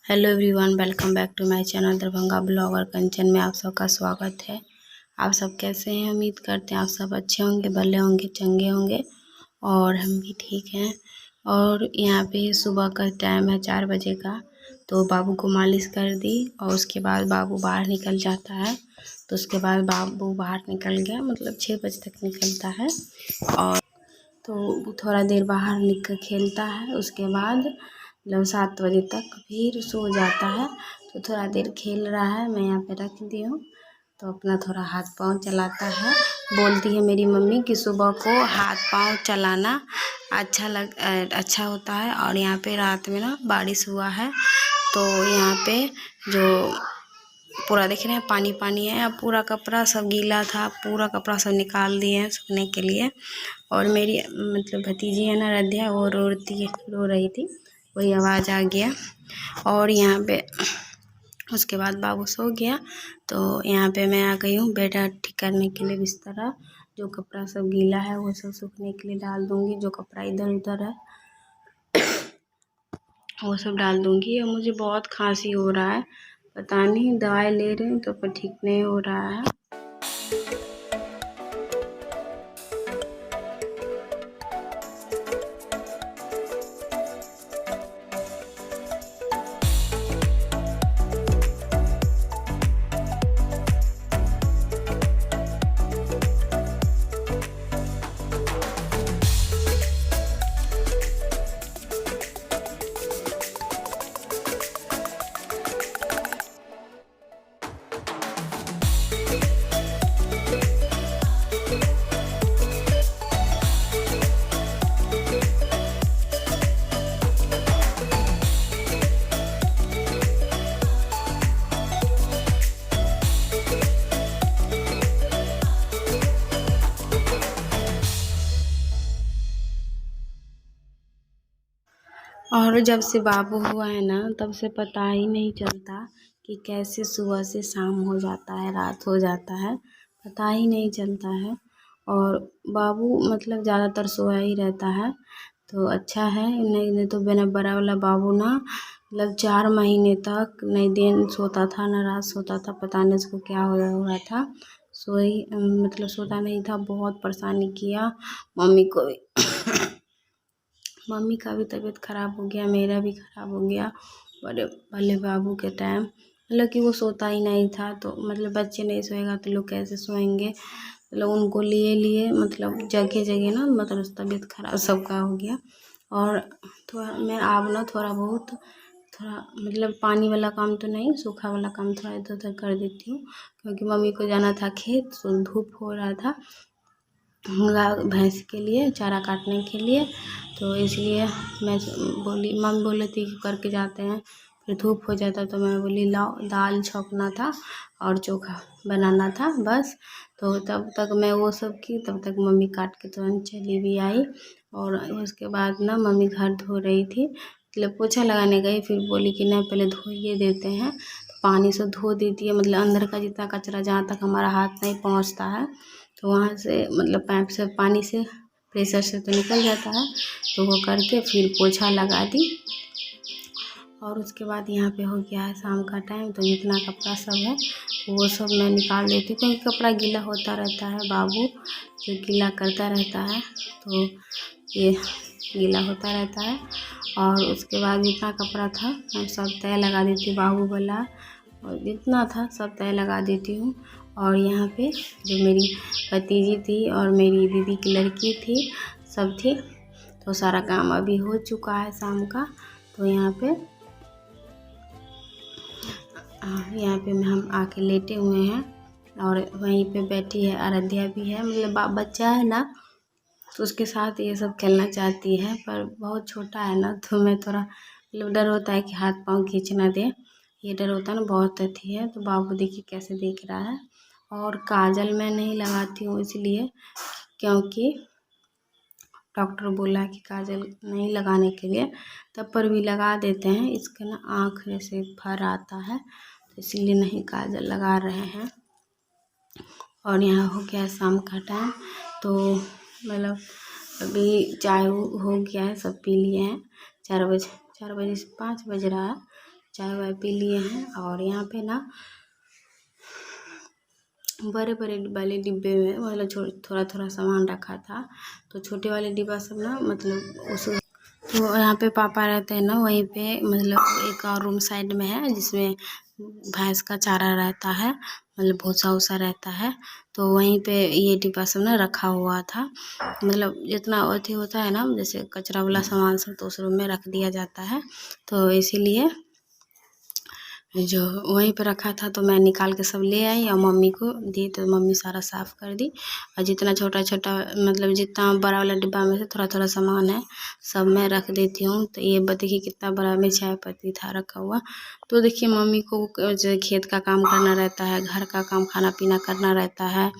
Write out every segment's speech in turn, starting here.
Hello everyone, welcome back to my channel Darbhanga blogger Kanchan में आप सबका स्वागत है। आप सब कैसे हैं? उम्मीद करते हैं आप सब अच्छे होंगे, भले होंगे, चंगे होंगे और हम भी ठीक हैं। और यहाँ पे सुबह का टाइम है 4 बजे का, तो बाबू को मालिश कर दी और उसके बाद बाबू बाहर निकल जाता है। तो उसके बाद बाबू बाहर निकल गया, मतलब 6 बजे तक निकलता है और तो थोड़ा देर बाहर निकल खेलता है। उसके बाद मतलब 7 बजे तक फिर सो जाता है। तो थोड़ा देर खेल रहा है, मैं यहाँ पे रख दी हूँ, तो अपना थोड़ा हाथ पाँव चलाता है। बोलती है मेरी मम्मी कि सुबह को हाथ पाँव चलाना अच्छा होता है। और यहाँ पे रात में ना बारिश हुआ है, तो यहाँ पे जो पूरा देख रहे हैं पानी पानी है। अब पूरा कपड़ा सब गीला था, पूरा कपड़ा सब निकाल दिए हैं सूखने के लिए। और मेरी मतलब भतीजी है ना रध्या, वो रो रही थी, वही आवाज़ आ गया। और यहाँ पे उसके बाद बाबू सो गया, तो यहाँ पे मैं आ गई हूँ बेड ठीक करने के लिए। बिस्तरा जो कपड़ा सब गीला है वो सब सूखने के लिए डाल दूँगी, जो कपड़ा इधर उधर है वो सब डाल दूँगी। और मुझे बहुत खांसी हो रहा है, पता नहीं, दवाई ले रही हूँ तो पर ठीक नहीं हो रहा है। और जब से बाबू हुआ है ना, तब से पता ही नहीं चलता कि कैसे सुबह से शाम हो जाता है, रात हो जाता है, पता ही नहीं चलता है। और बाबू मतलब ज़्यादातर सोया ही रहता है, तो अच्छा है। नहीं तो मेरा बड़ा वाला बाबू ना मतलब 4 महीने तक नहीं दिन सोता था ना रात सोता था, पता नहीं उसको क्या हो रहा था। मतलब सोता नहीं था, बहुत परेशानी किया मम्मी को भी। मम्मी का भी तबीयत ख़राब हो गया, मेरा भी ख़राब हो गया बड़े वाले बाबू के टाइम। मतलब कि वो सोता ही नहीं था, तो मतलब बच्चे नहीं सोएगा तो लोग कैसे सोएंगे। मतलब उनको लिए मतलब जगह जगह ना मतलब तबीयत ख़राब सबका हो गया। और थोड़ा मैं अब ना थोड़ा मतलब पानी वाला काम तो नहीं, सूखा वाला काम थोड़ा इधर उधर कर देती हूँ, क्योंकि मम्मी को जाना था खेत, तो धूप हो रहा था भैंस के लिए चारा काटने के लिए। तो इसलिए मैं बोली, मम्मी बोली थी कि करके जाते हैं, फिर धूप हो जाता, तो मैं बोली लाओ दाल छौंकना था और चोखा बनाना था बस। तो तब तक मैं वो सब की, तब तक मम्मी काट के तुरंत चली भी आई। और उसके बाद ना मम्मी घर धो रही थी, मतलब पोछा लगाने गई, फिर बोली कि नहीं पहले धोइए देते हैं, तो पानी से धो देती है। मतलब अंदर का जितना कचरा जहाँ तक हमारा हाथ नहीं पहुँचता है, तो वहाँ से मतलब पाइप से पानी से प्रेशर से तो निकल जाता है, तो वो करके फिर पोछा लगा दी। और उसके बाद यहाँ पे हो गया है शाम का टाइम, तो जितना कपड़ा सब है वो सब मैं निकाल देती हूँ, क्योंकि कपड़ा गीला होता रहता है, बाबू जो गीला करता रहता है, तो ये गीला होता रहता है। और उसके बाद जितना कपड़ा था मैं सब तय लगा देती, बाबू वाला और जितना था सब तय लगा देती हूँ। और यहाँ पे जो मेरी भतीजी थी और मेरी दीदी की लड़की थी, सब थी, तो सारा काम अभी हो चुका है शाम का। तो यहाँ पे हम आके लेटे हुए हैं, और वहीं पे बैठी है आराध्या भी है, मतलब बच्चा है ना, तो उसके साथ ये सब खेलना चाहती है, पर बहुत छोटा है ना, तो मैं थोड़ा मतलब डर होता है कि हाथ पाँव खींच ना दे, ये डर होता है ना, बहुत अथी है। तो बाबू देखिए कैसे देख रहा है। और काजल मैं नहीं लगाती हूँ इसलिए, क्योंकि डॉक्टर बोला कि काजल नहीं लगाने के लिए, तब पर भी लगा देते हैं, इसका ना आँख जैसे भर आता है, तो इसीलिए नहीं काजल लगा रहे हैं। और यहाँ हो गया शाम का टाइम, तो मतलब अभी चाय हो गया है, सब पी लिए हैं। 4 बजे से 5 बज रहा है, चाय वाय पी लिए हैं। और यहाँ पे ना बड़े बड़े वाले डिब्बे में मतलब थोड़ा थोड़ा सामान रखा था, तो छोटे वाले डिब्बा सब ना मतलब उस तो यहाँ पे पापा रहते हैं ना, वहीं पे मतलब एक और रूम साइड में है जिसमें भैंस का चारा रहता है, मतलब भूसा वूसा रहता है, तो वहीं पे ये डिब्बा सब ना रखा हुआ था। मतलब जितना अथी होता है ना, जैसे कचरा वाला सामान सब तो उस रूम में रख दिया जाता है, तो इसीलिए जो वहीं पे रखा था तो मैं निकाल के सब ले आई और मम्मी को दी, तो मम्मी सारा साफ़ कर दी। और जितना छोटा छोटा मतलब जितना बड़ा वाला डिब्बा में से थोड़ा थोड़ा सामान है सब मैं रख देती हूँ। तो ये देखिए कितना बड़ा में चाय पत्ती था रखा हुआ। तो देखिए मम्मी को जो खेत का काम करना रहता है, घर का काम खाना पीना करना रहता है,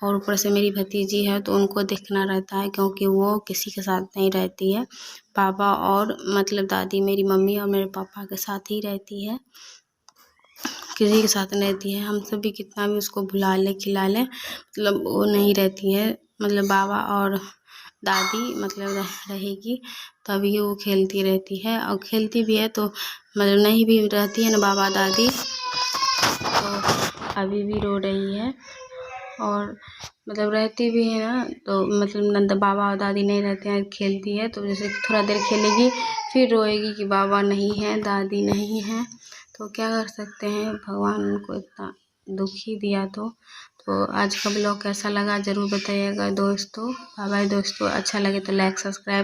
और ऊपर से मेरी भतीजी है तो उनको देखना रहता है, क्योंकि वो किसी के साथ नहीं रहती है, पापा और मतलब दादी मेरी मम्मी और मेरे पापा के साथ ही रहती है, किसी के साथ नहीं रहती है। हम सब भी कितना भी उसको बुला ले खिला ले, मतलब वो नहीं रहती है, मतलब बाबा और दादी मतलब रहेगी तभी वो खेलती रहती है, और खेलती भी है तो मतलब नहीं भी रहती है ना बाबा दादी, तो अभी भी रो रही है। और मतलब रहती भी है ना तो मतलब नंद बाबा और दादी नहीं रहते हैं, खेलती है तो जैसे थोड़ा देर खेलेगी फिर रोएगी कि बाबा नहीं है दादी नहीं है, तो क्या कर सकते हैं, भगवान उनको इतना दुखी दिया। तो आज का ब्लॉग कैसा लगा ज़रूर बताइएगा दोस्तों। बाय बाय दोस्तों, अच्छा लगे तो लाइक सब्सक्राइब